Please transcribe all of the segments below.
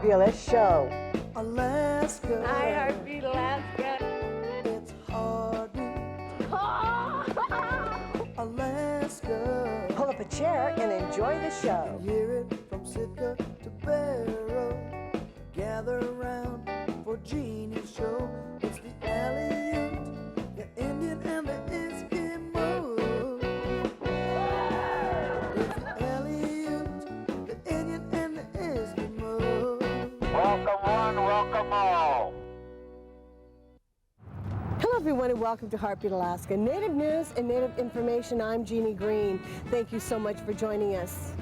fabulous show. Alaska. Hi, Heartbeat Alaska. It's Heartbeat. Alaska. Pull up a chair and enjoy the show. Hear it from Sitka to Barrow. Gather around for Jeannie's show. It's the Aleut, the Indian, and the Eskimo. It's the Aleut, the Indian, and the Eskimo. Welcome one, welcome all. Hello everyone and welcome to Heartbeat Alaska. Native news and Native information. I'm Jeannie Green. Thank you so much for joining us.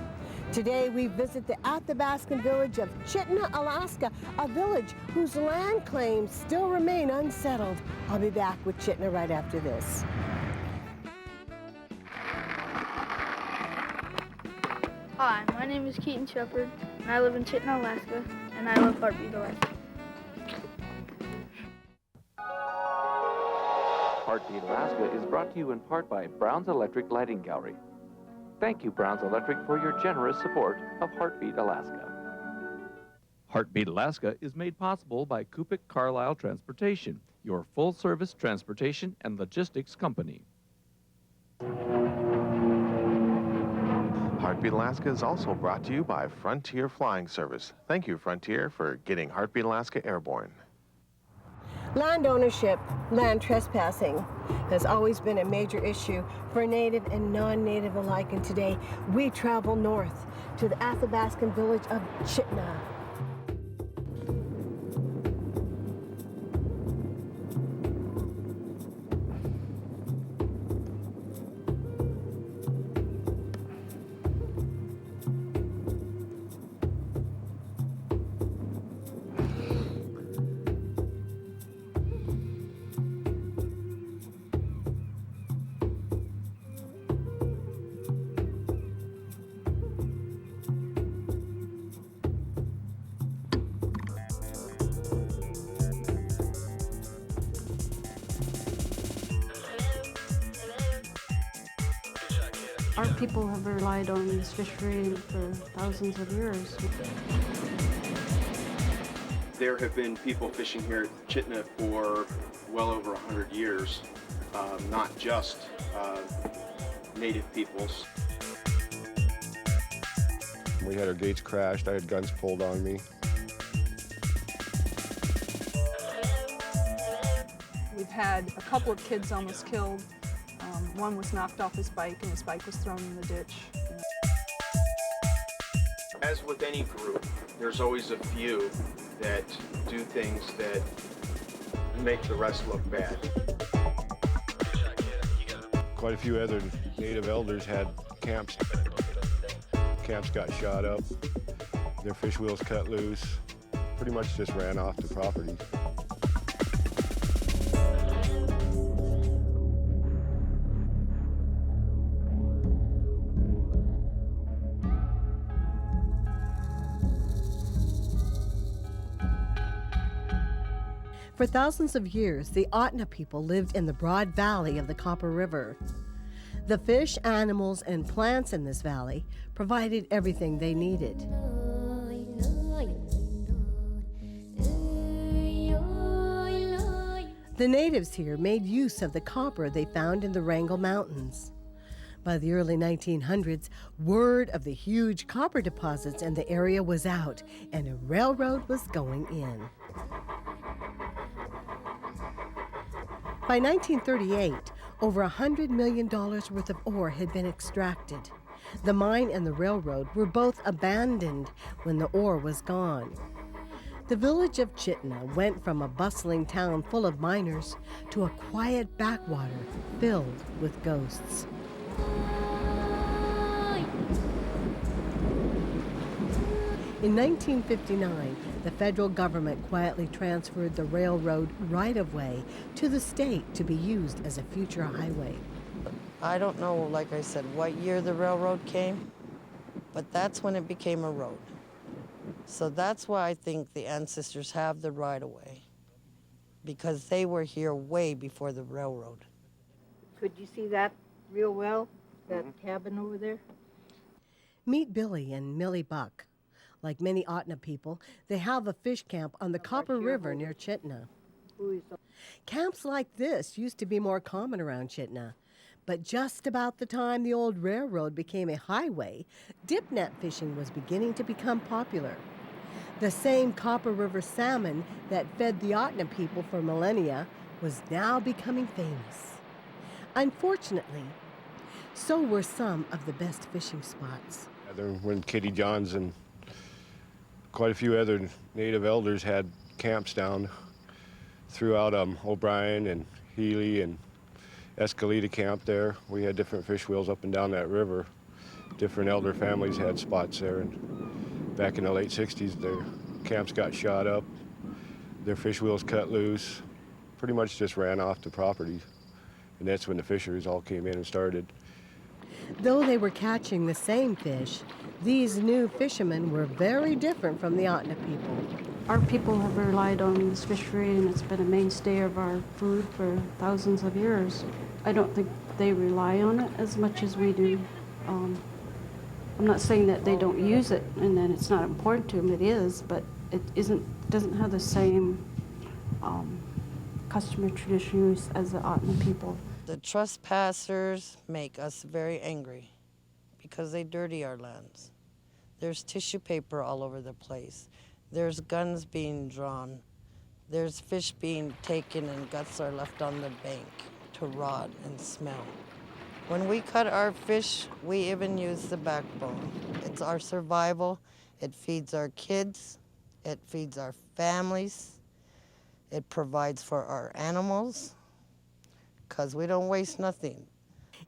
Today we visit the Athabascan village of Chitina, Alaska, a village whose land claims still remain unsettled. I'll be back with Chitina right after this. Hi, my name is Keaton Shephard, and I live in Chitina, Alaska, and I love Heartbeat Alaska. Heartbeat Alaska is brought to you in part by Brown's Electric Lighting Gallery. Thank you, Brown's Electric, for your generous support of Heartbeat Alaska. Heartbeat Alaska is made possible by Kupik Carlisle Transportation, your full-service transportation and logistics company. Heartbeat Alaska is also brought to you by Frontier Flying Service. Thank you, Frontier, for getting Heartbeat Alaska airborne. Land ownership, land trespassing, has always been a major issue for Native and non-Native alike. And today we travel north to the Athabascan village of Chitina. Our people have relied on this fishery for thousands of years. There have been people fishing here at Chitina for well over 100 years, not just Native peoples. We had our gates crashed. I had guns pulled on me. We've had a couple of kids almost killed. One was knocked off his bike and his bike was thrown in the ditch. As with any group, there's always a few that do things that make the rest look bad. Quite a few other Native elders had camps. Camps got shot up, their fish wheels cut loose, pretty much just ran off the property. For thousands of years, the Ahtna people lived in the broad valley of the Copper River. The fish, animals, and plants in this valley provided everything they needed. The natives here made use of the copper they found in the Wrangell Mountains. By the early 1900s, word of the huge copper deposits in the area was out, and a railroad was going in. By 1938, over $100 million worth of ore had been extracted. The mine and the railroad were both abandoned when the ore was gone. The village of Chitina went from a bustling town full of miners to a quiet backwater filled with ghosts. In 1959, the federal government quietly transferred the railroad right-of-way to the state to be used as a future highway. I don't know, like I said, what year the railroad came, but that's when it became a road. So that's why I think the ancestors have the right-of-way, because they were here way before the railroad. Could you see that real well, that cabin over there? Meet Billy and Millie Buck. Like many Ahtna people, they have a fish camp on the Copper River near Chitina. Camps like this used to be more common around Chitina, but just about the time the old railroad became a highway, dipnet fishing was beginning to become popular. The same Copper River salmon that fed the Ahtna people for millennia was now becoming famous. Unfortunately, so were some of the best fishing spots. When Kitty Johns and quite a few other native elders had camps down throughout O'Brien and Healy and Escalita camp there. We had different fish wheels up and down that river. Different elder families had spots there, and back in the late 60s, their camps got shot up, their fish wheels cut loose, pretty much just ran off the property, and that's when the fisheries all came in and started. Though they were catching the same fish, these new fishermen were very different from the Ahtna people. Our people have relied on this fishery, and it's been a mainstay of our food for thousands of years. I don't think they rely on it as much as we do. I'm not saying that they don't use it and that it's not important to them. It is, but it doesn't have the same custom and tradition use as the Ahtna people. The trespassers make us very angry because they dirty our lands. There's tissue paper all over the place. There's guns being drawn. There's fish being taken and guts are left on the bank to rot and smell. When we cut our fish, we even use the backbone. It's our survival. It feeds our kids. It feeds our families. It provides for our animals, because we don't waste nothing.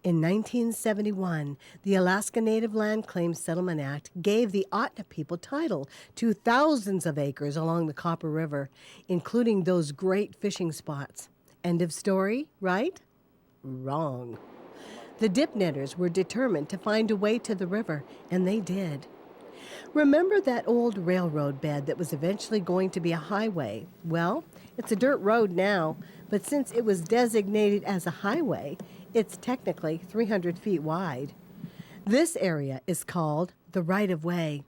In 1971, the Alaska Native Land Claims Settlement Act gave the Ahtna people title to thousands of acres along the Copper River, including those great fishing spots. End of story, right? Wrong. The dipnetters were determined to find a way to the river, and they did. Remember that old railroad bed that was eventually going to be a highway? Well, it's a dirt road now, but since it was designated as a highway, it's technically 300 feet wide. This area is called the right-of-way.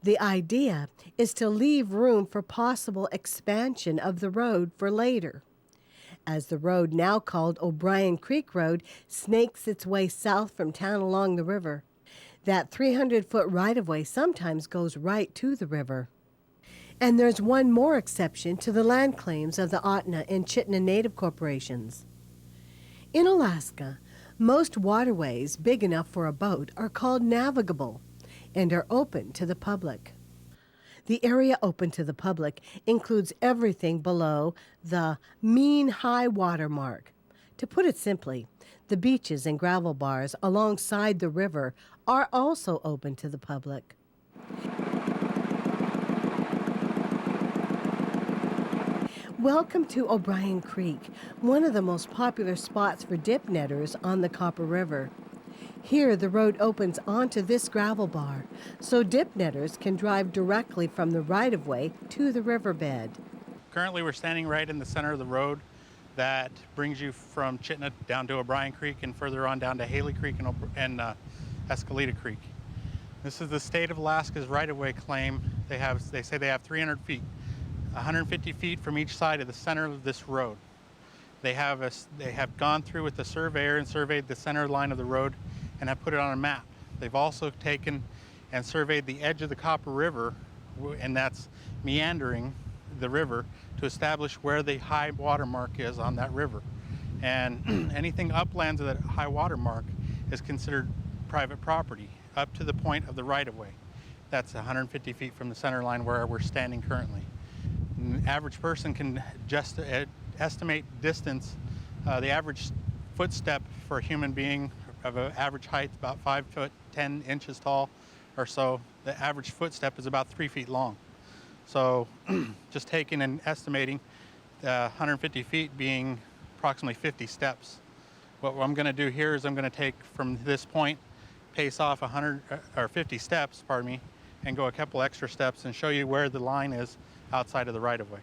The idea is to leave room for possible expansion of the road for later. As the road, now called O'Brien Creek Road, snakes its way south from town along the river, that 300-foot right-of-way sometimes goes right to the river. And there's one more exception to the land claims of the Ahtna and Chitina Native Corporations. In Alaska, most waterways big enough for a boat are called navigable and are open to the public. The area open to the public includes everything below the mean high water mark. To put it simply, the beaches and gravel bars alongside the river are also open to the public. Welcome to O'Brien Creek, one of the most popular spots for dipnetters on the Copper River. Here, the road opens onto this gravel bar, so dipnetters can drive directly from the right-of-way to the riverbed. Currently, we're standing right in the center of the road that brings you from Chitina down to O'Brien Creek and further on down to Haley Creek and Escalita Creek. This is the state of Alaska's right-of-way claim. They say they have 300 feet, 150 feet from each side of the center of this road. They have gone through with the surveyor and surveyed the center line of the road and have put it on a map. They've also taken and surveyed the edge of the Copper River, and that's meandering the river, to establish where the high water mark is on that river. And anything uplands of that high water mark is considered private property up to the point of the right-of-way. That's 150 feet from the center line where we're standing currently. An average person can just estimate distance. The average footstep for a human being of an average height, about 5 foot 10 inches tall or so, the average footstep is about 3 feet long. So just taking and estimating 150 feet being approximately 50 steps. What I'm going to do here is I'm going to take from this point, pace off 50 steps, and go a couple extra steps and show you where the line is outside of the right-of-way.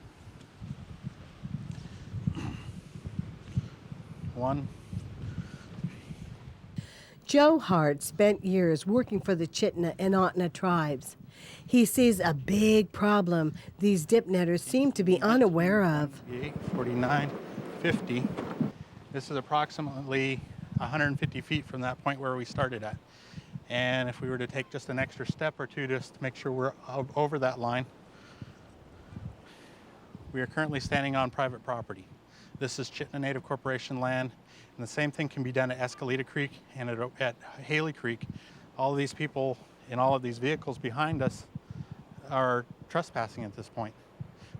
1. Joe Hart spent years working for the Chitina and Ahtna tribes. He sees a big problem these dipnetters seem to be unaware of. 49, 50. This is approximately 150 feet from that point where we started at. And if we were to take just an extra step or two just to make sure we're over that line, we are currently standing on private property. This is Chitina Native Corporation land, and the same thing can be done at Escalita Creek and at Haley Creek. All of these people in all of these vehicles behind us are trespassing at this point.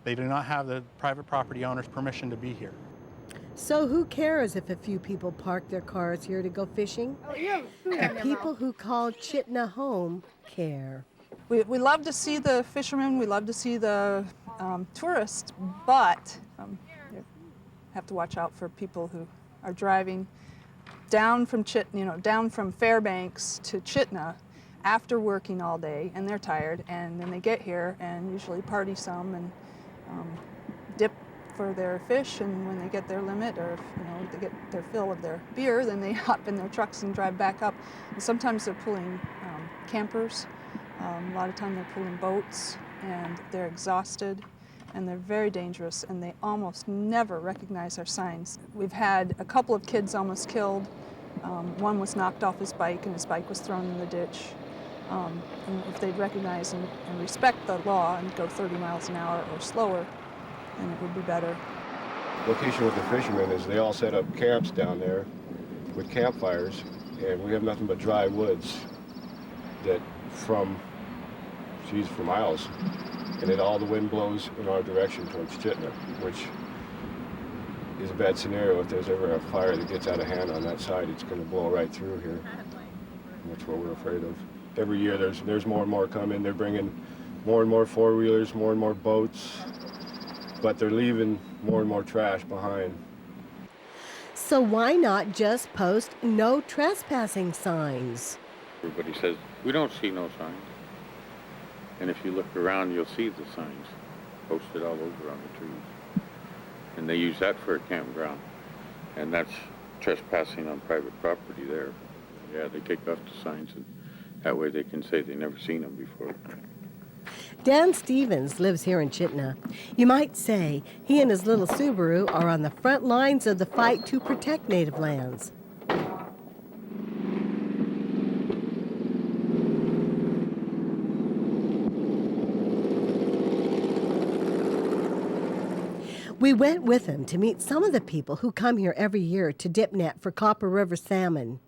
They do not have the private property owner's permission to be here. So who cares if a few people park their cars here to go fishing? The people who call Chitina home care. We love to see the fishermen, we love to see the tourists, but you have to watch out for people who are driving down from down from Fairbanks to Chitina after working all day, and they're tired, and then they get here and usually party some and dip for their fish, and when they get their limit, or they get their fill of their beer, then they hop in their trucks and drive back up. And sometimes they're pulling campers. A lot of time they're pulling boats, and they're exhausted, and they're very dangerous, and they almost never recognize our signs. We've had a couple of kids almost killed. One was knocked off his bike, and his bike was thrown in the ditch. And if they'd recognize and respect the law and go 30 miles an hour or slower, then it would be better. Location with the fishermen is they all set up camps down there with campfires, and we have nothing but dry woods that for miles, and all the wind blows in our direction towards Chitina, which is a bad scenario. If there's ever a fire that gets out of hand on that side, it's going to blow right through here. And that's what we're afraid of. Every year there's more and more coming. They're bringing more and more four-wheelers, more and more boats, but they're leaving more and more trash behind. So why not just post no trespassing signs? Everybody says, we don't see no signs. And if you look around, you'll see the signs posted all over on the trees. And they use that for a campground. And that's trespassing on private property there. Yeah, they take off the signs, and that way they can say they never seen them before. Dan Stevens lives here in Chitina. You might say he and his little Subaru are on the front lines of the fight to protect native lands. We went with him to meet some of the people who come here every year to dip net for Copper River salmon.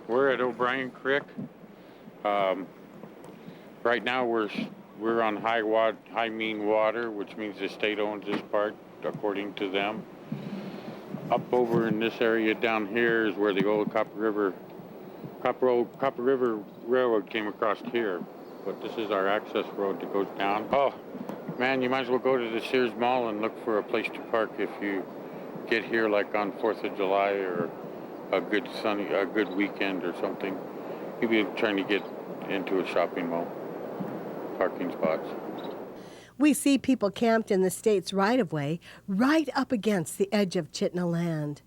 We're at O'Brien Creek. Right now we're on high mean water, which means the state owns this part, according to them. Up over in this area down here is where the old Copper River Railroad came across here. But this is our access road that goes down. Oh, man, you might as well go to the Sears Mall and look for a place to park if you get here like on 4th of July or a good weekend or something. You'll be trying to get into a shopping mall. Parking spots. We see people camped in the state's right-of-way, right up against the edge of Chitina land.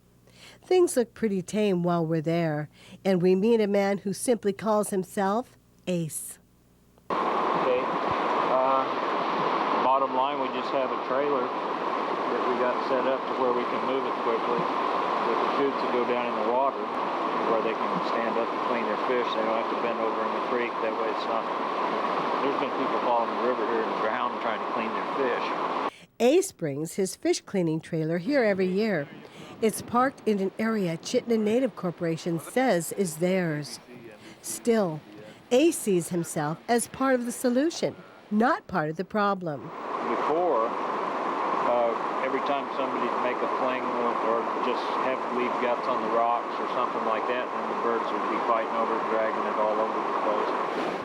Things look pretty tame while we're there, and we meet a man who simply calls himself Ace. Okay. Bottom line, we just have a trailer that we got set up to where we can move it quickly with the chutes that go down in the water where they can stand up and clean their fish. They don't have to bend over in the creek. That way it's not... There's been people falling in the river here and drowned trying to clean their fish. Ace brings his fish cleaning trailer here every year. It's parked in an area Chitina Native Corporation says is theirs. Still, Ace sees himself as part of the solution, not part of the problem. Before, every time somebody make a fling or just have leave guts on the rocks or something like that, then the birds would be fighting over it, dragging it all over the place.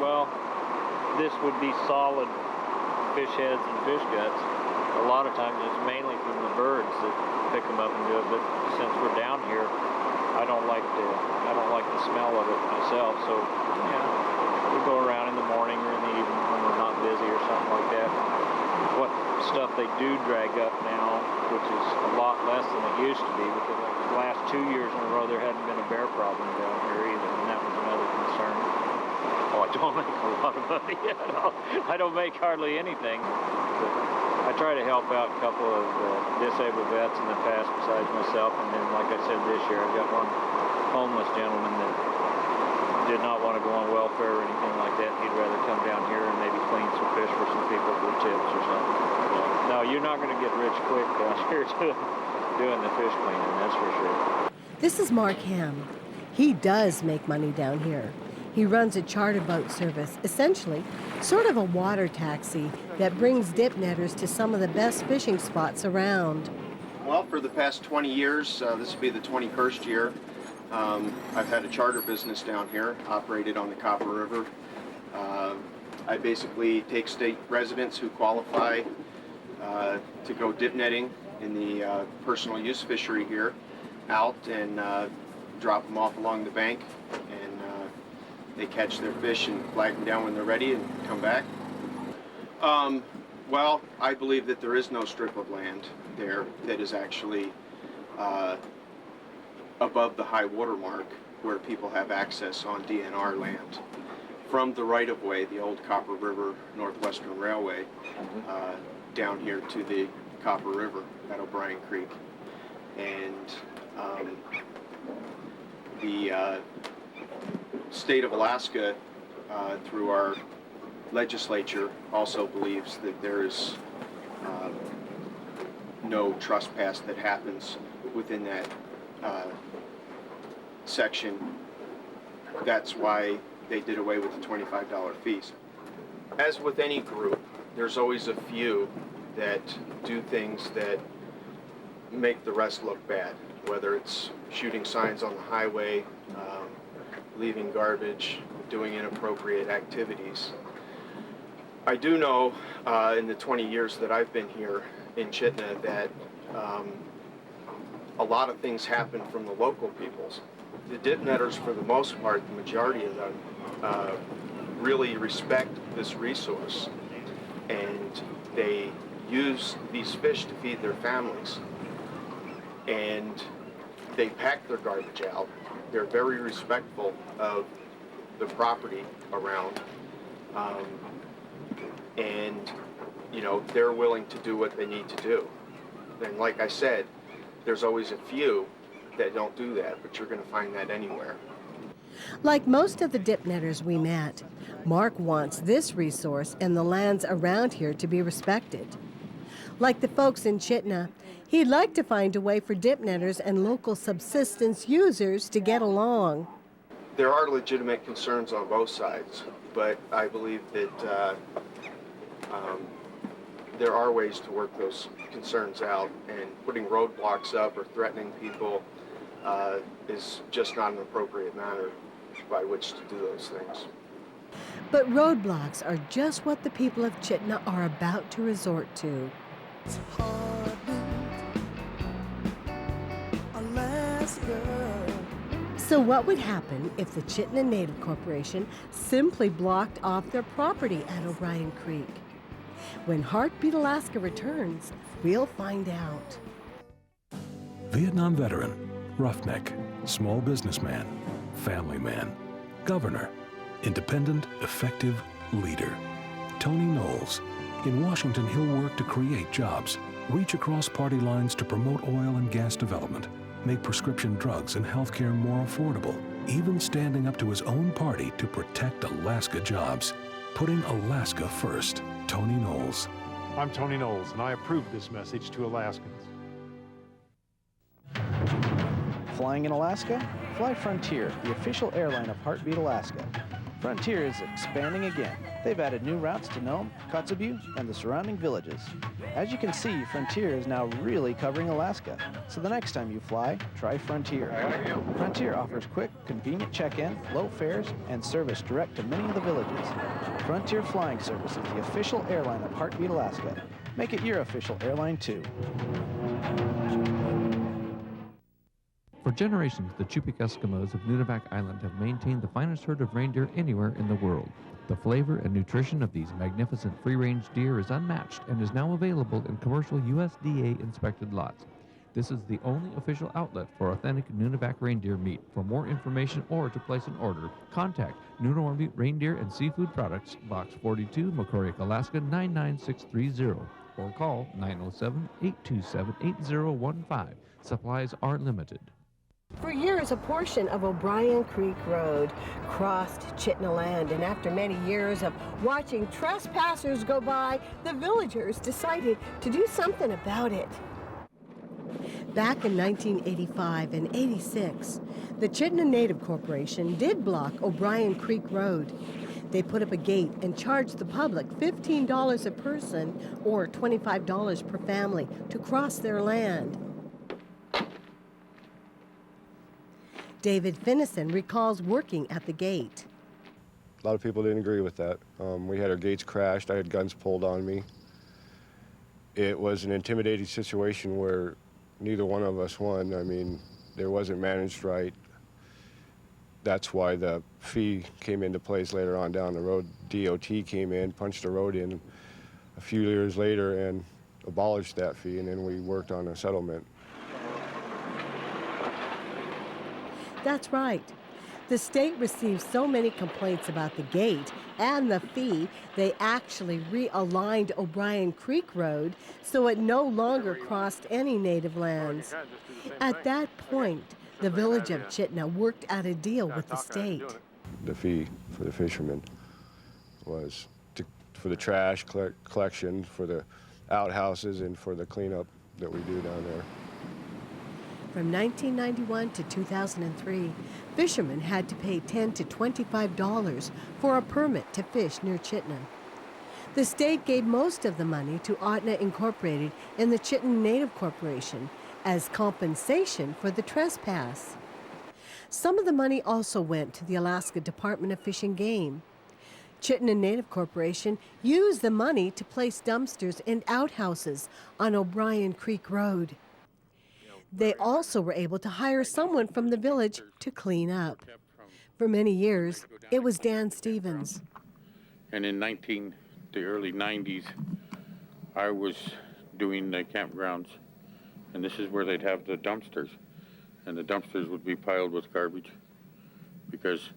Well, this would be solid fish heads and fish guts. A lot of times it's mainly from the birds that pick them up and do it, but since we're down here, I don't like the smell of it myself, so we go around in the morning or in the evening when we're not busy or something like that. What stuff they do drag up now which is a lot less than it used to be, because the last 2 years in a row there hadn't been a bear problem down here either, and that was another concern. Oh, I don't make a lot of money at all. I don't make hardly anything. But I try to help out a couple of disabled vets in the past besides myself, and then, like I said, this year I've got one homeless gentleman that did not want to go on welfare or anything like that. He'd rather come down here and maybe clean some fish for some people for tips or something. No, you're not going to get rich quick down here doing the fish cleaning, that's for sure. This is Mark Ham. He does make money down here. He runs a charter boat service, essentially sort of a water taxi that brings dip netters to some of the best fishing spots around. Well, for the past 20 years, this will be the 21st year, I've had a charter business down here, operated on the Copper River. I basically take state residents who qualify to go dip netting in the personal use fishery here out and drop them off along the bank, and they catch their fish and flag them down when they're ready and come back. Well, I believe that there is no strip of land there that is actually above the high water mark where people have access on DNR land. From the right-of-way, the old Copper River Northwestern Railway, down here to the Copper River at O'Brien Creek. And the state of Alaska, through our legislature, also believes that there is no trespass that happens within that section. That's why they did away with the $25 fees. As with any group, there's always a few that do things that make the rest look bad, whether it's shooting signs on the highway, leaving garbage, doing inappropriate activities. I do know in the 20 years that I've been here in Chitina that a lot of things happen from the local peoples. The dip netters, for the most part, the majority of them, really respect this resource, and they use these fish to feed their families, and they pack their garbage out. They're very respectful of the property around, and you know, they're willing to do what they need to do. And like I said, there's always a few that don't do that, but you're going to find that anywhere. Like most of the dip netters we met, Mark wants this resource and the lands around here to be respected. Like the folks in Chitina, he'd like to find a way for dip netters and local subsistence users to get along. There are legitimate concerns on both sides, but I believe that there are ways to work those concerns out, and putting roadblocks up or threatening people is just not an appropriate manner by which to do those things. But roadblocks are just what the people of Chitina are about to resort to. So what would happen if the Chitina Native Corporation simply blocked off their property at O'Brien Creek? When Heartbeat Alaska returns, we'll find out. Vietnam veteran, roughneck, small businessman, family man, governor, independent, effective leader. Tony Knowles. In Washington, he'll work to create jobs, reach across party lines to promote oil and gas development, make prescription drugs and health care more affordable, even standing up to his own party to protect Alaska jobs. Putting Alaska first. Tony Knowles. I'm Tony Knowles, and I approve this message to Alaskans. Flying in Alaska? Fly Frontier, the official airline of Heartbeat Alaska. Frontier is expanding again. They've added new routes to Nome, Kotzebue, and the surrounding villages. As you can see, Frontier is now really covering Alaska. So the next time you fly, try Frontier. Frontier offers quick, convenient check-in, low fares, and service direct to many of the villages. Frontier Flying Service is the official airline of Heartbeat Alaska. Make it your official airline too. For generations, the Chupik Eskimos of Nunivak Island have maintained the finest herd of reindeer anywhere in the world. The flavor and nutrition of these magnificent free-range deer is unmatched and is now available in commercial USDA-inspected lots. This is the only official outlet for authentic Nunivak reindeer meat. For more information or to place an order, contact Nunavut Reindeer and Seafood Products, Box 42, Macoriac, Alaska 99630, or call 907-827-8015. Supplies are limited. For years, a portion of O'Brien Creek Road crossed Chitina land, and after many years of watching trespassers go by, the villagers decided to do something about it. Back in 1985 and 86, the Chitina Native Corporation did block O'Brien Creek Road. They put up a gate and charged the public $15 a person or $25 per family to cross their land. David Finnesand recalls working at the gate. A lot of people didn't agree with that. We had our gates crashed. I had guns pulled on me. It was an intimidating situation where neither one of us won. I mean, there wasn't managed right. That's why the fee came into place later on down the road. DOT came in, punched the road in a few years later and abolished that fee, and then we worked on a settlement. That's right. The state received so many complaints about the gate and the fee, they actually realigned O'Brien Creek Road so it no longer crossed any native lands. At that point, the village of Chitina worked out a deal with the state. The fee for the fishermen was for the trash collection, for the outhouses, and for the cleanup that we do down there. From 1991 to 2003, fishermen had to pay $10 to $25 for a permit to fish near Chitina. The state gave most of the money to Ahtna Incorporated and the Chitina Native Corporation as compensation for the trespass. Some of the money also went to the Alaska Department of Fish and Game. Chitina Native Corporation used the money to place dumpsters and outhouses on O'Brien Creek Road. They also were able to hire someone from the village to clean up. For many years, it was Dan Stevens. And in the early 90s, I was doing the campgrounds, and this is where they'd have the dumpsters. And the dumpsters would be piled with garbage because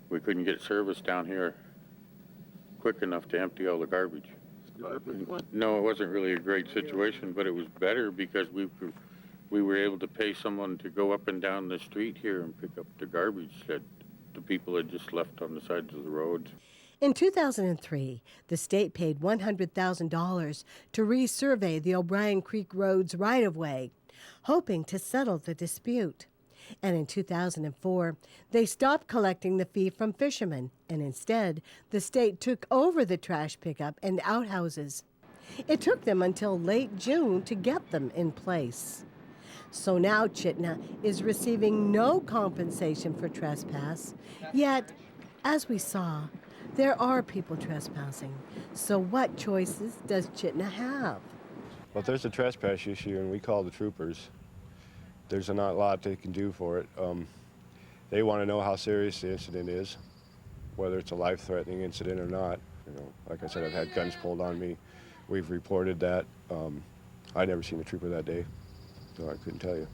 we couldn't get service down here quick enough to empty all the garbage. No, it wasn't really a great situation, but it was better because we were able to pay someone to go up and down the street here and pick up the garbage that the people had just left on the sides of the roads. In 2003, the state paid $100,000 to resurvey the O'Brien Creek Road's right-of-way, hoping to settle the dispute. And in 2004, they stopped collecting the fee from fishermen, and instead, the state took over the trash pickup and outhouses. It took them until late June to get them in place. So now Chitina is receiving no compensation for trespass. Yet, as we saw, there are people trespassing. So what choices does Chitina have? Well, if there's a trespass issue and we call the troopers, there's not a lot they can do for it. They want to know how serious the incident is, whether it's a life-threatening incident or not. You know, like I said, I've had guns pulled on me. We've reported that. I'd never seen a trooper that day, so I couldn't tell you.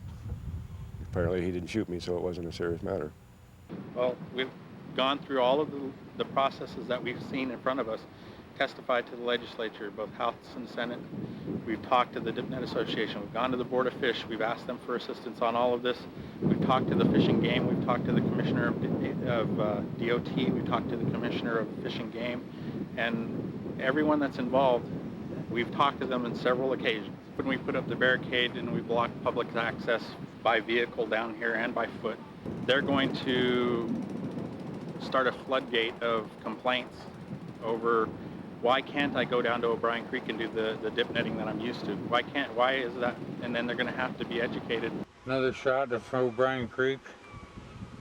Apparently he didn't shoot me, so it wasn't a serious matter. Well, we've gone through all of the processes that we've seen in front of us, testified to the legislature, both House and Senate. We've talked to the Dipnet Association. We've gone to the Board of Fish. We've asked them for assistance on all of this. We've talked to the Fish and Game. We've talked to the Commissioner of DOT. We've talked to the Commissioner of Fish and Game. And everyone that's involved, we've talked to them on several occasions. When we put up the barricade and we blocked public access by vehicle down here and by foot, they're going to start a floodgate of complaints over why can't I go down to O'Brien Creek and do the dip netting that I'm used to? Why is that? And then they're going to have to be educated. Another shot of O'Brien Creek.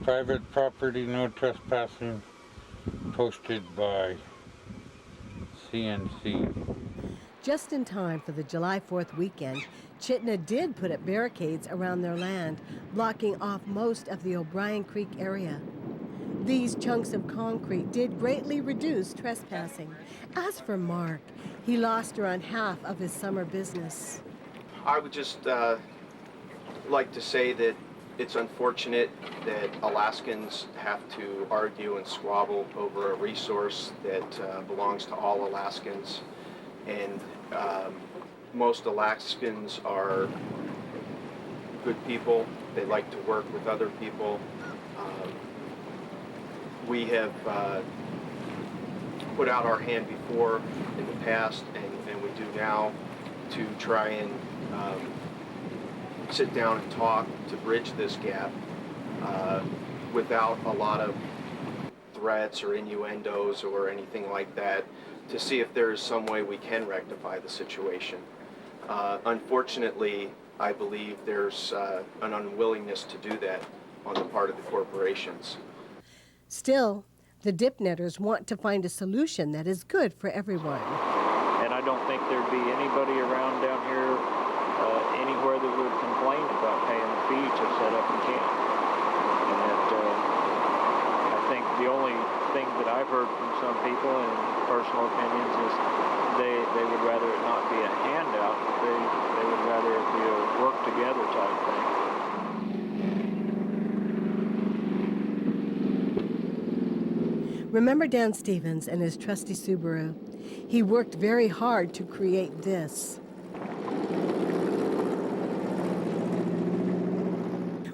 Private property, no trespassing, posted by CNC. Just in time for the July 4th weekend, Chitina did put up barricades around their land, blocking off most of the O'Brien Creek area. These chunks of concrete did greatly reduce trespassing. As for Mark, he lost around half of his summer business. I would just like to say that it's unfortunate that Alaskans have to argue and squabble over a resource that belongs to all Alaskans. And most Alaskans are good people. They like to work with other people. We have put out our hand before in the past, and we do now, to try and sit down and talk to bridge this gap without a lot of threats or innuendos or anything like that, to see if there is some way we can rectify the situation. Unfortunately, I believe there's an unwillingness to do that on the part of the corporations. Still, the Dipnetters want to find a solution that is good for everyone. And I don't think there'd be anybody around down here anywhere that would complain about paying the fee to set up a camp. And that, I think the only thing that I've heard from some people and personal opinions is they would rather it not be a handout, but they would rather it be a work together type thing. Remember Dan Stevens and his trusty Subaru? He worked very hard to create this.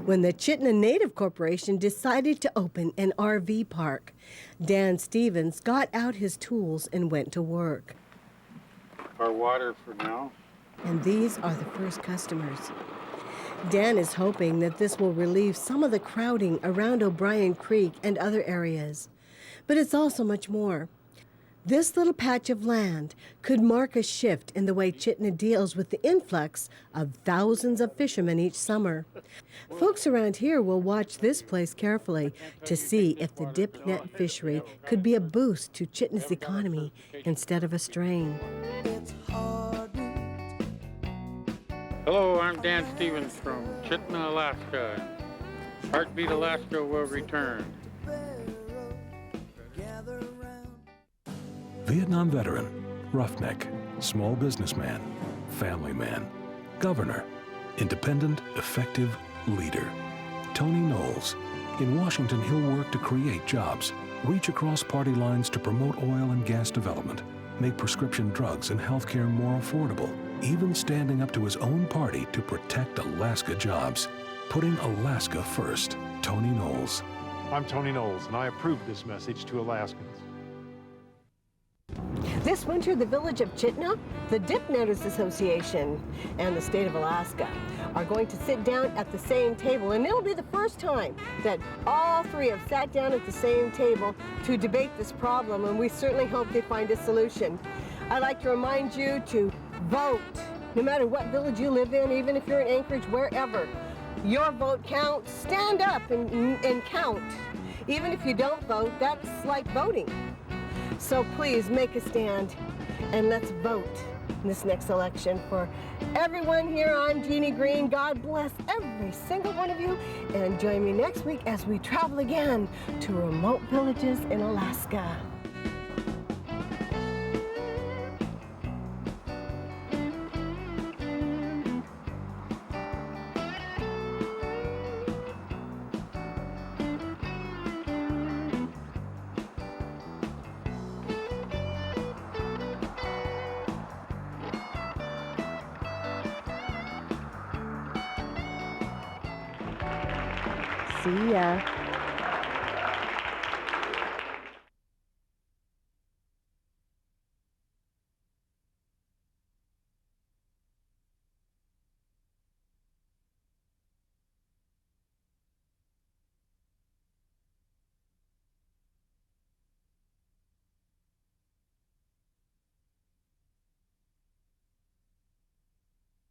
When the Chitina Native Corporation decided to open an RV park, Dan Stevens got out his tools and went to work. Our water for now. And these are the first customers. Dan is hoping that this will relieve some of the crowding around O'Brien Creek and other areas. But it's also much more. This little patch of land could mark a shift in the way Chitina deals with the influx of thousands of fishermen each summer. Folks around here will watch this place carefully to see if the Dipnet fishery could be a boost to Chitina's economy instead of a strain. Hello, I'm Dan Stevens from Chitina, Alaska. Heartbeat Alaska will return. Vietnam veteran, roughneck, small businessman, family man, governor, independent, effective leader. Tony Knowles. In Washington, he'll work to create jobs, reach across party lines to promote oil and gas development, make prescription drugs and healthcare more affordable, even standing up to his own party to protect Alaska jobs. Putting Alaska first. Tony Knowles. I'm Tony Knowles, and I approve this message to Alaskans. This winter, the village of Chitina, the Dipnetters Association, and the state of Alaska are going to sit down at the same table, and it'll be the first time that all three have sat down at the same table to debate this problem, and we certainly hope they find a solution. I'd like to remind you to vote, no matter what village you live in, even if you're in Anchorage, wherever. Your vote counts. Stand up and count. Even if you don't vote, that's like voting. So please make a stand and let's vote in this next election. For everyone here, I'm Jeannie Green. God bless every single one of you, and join me next week as we travel again to remote villages in Alaska. See ya.